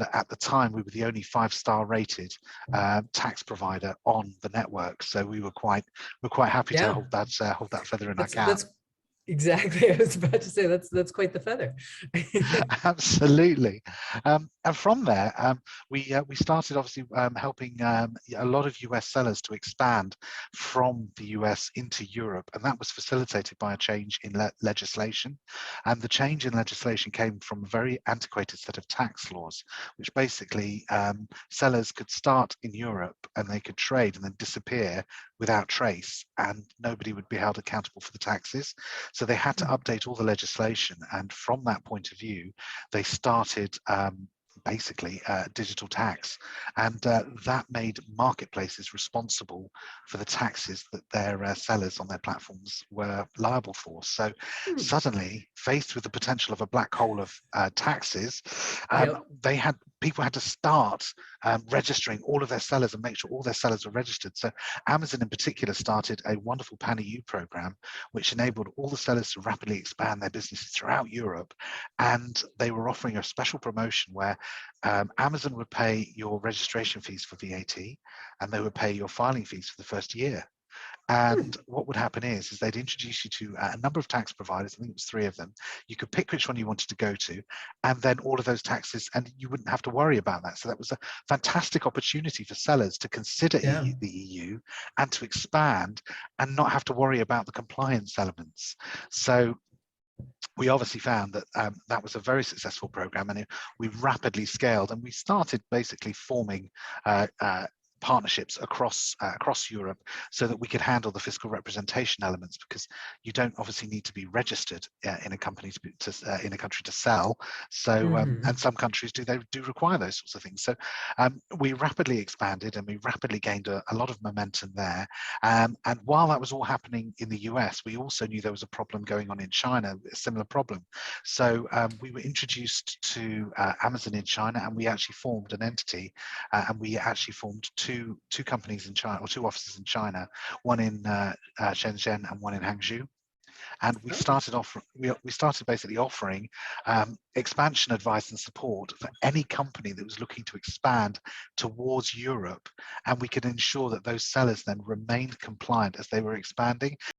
that at the time we were the only 5-star rated tax provider on the network. So we're quite happy to hold that feather in our cap. That's exactly. I was about to say that's quite the feather. Absolutely. And from there, we started obviously helping a lot of US sellers to expand from the US into Europe, and that was facilitated by a change in legislation. And the change in legislation came from a very antiquated set of tax laws, which basically sellers could start in Europe and they could trade and then disappear without trace, and nobody would be held accountable for the taxes. So they had to update all the legislation, and from that point of view, they started basically digital tax, and that made marketplaces responsible for the taxes that their sellers on their platforms were liable for. So suddenly, faced with the potential of a black hole of taxes, people had to start registering all of their sellers and make sure all their sellers were registered. So Amazon in particular started a wonderful Pan-EU program, which enabled all the sellers to rapidly expand their businesses throughout Europe. And they were offering a special promotion where Amazon would pay your registration fees for VAT, and they would pay your filing fees for the first year. And what would happen is they'd introduce you to a number of tax providers. I think it was 3 of them. You could pick which one you wanted to go to, and then all of those taxes, and you wouldn't have to worry about that. So that was a fantastic opportunity for sellers to consider the EU and to expand and not have to worry about the compliance elements. So we obviously found that that was a very successful program, and we rapidly scaled, and we started basically forming partnerships across Europe so that we could handle the fiscal representation elements, because you don't obviously need to be registered in a company in a country to sell. So and some countries do require those sorts of things. So we rapidly expanded, and we rapidly gained a lot of momentum there. And while that was all happening in the US, we also knew there was a problem going on in China, a similar problem. So we were introduced to Amazon in China, and we actually formed an entity, and we actually formed two companies in China, or 2 offices in China, one in Shenzhen and one in Hangzhou. And we started basically offering expansion advice and support for any company that was looking to expand towards Europe, and we could ensure that those sellers then remained compliant as they were expanding.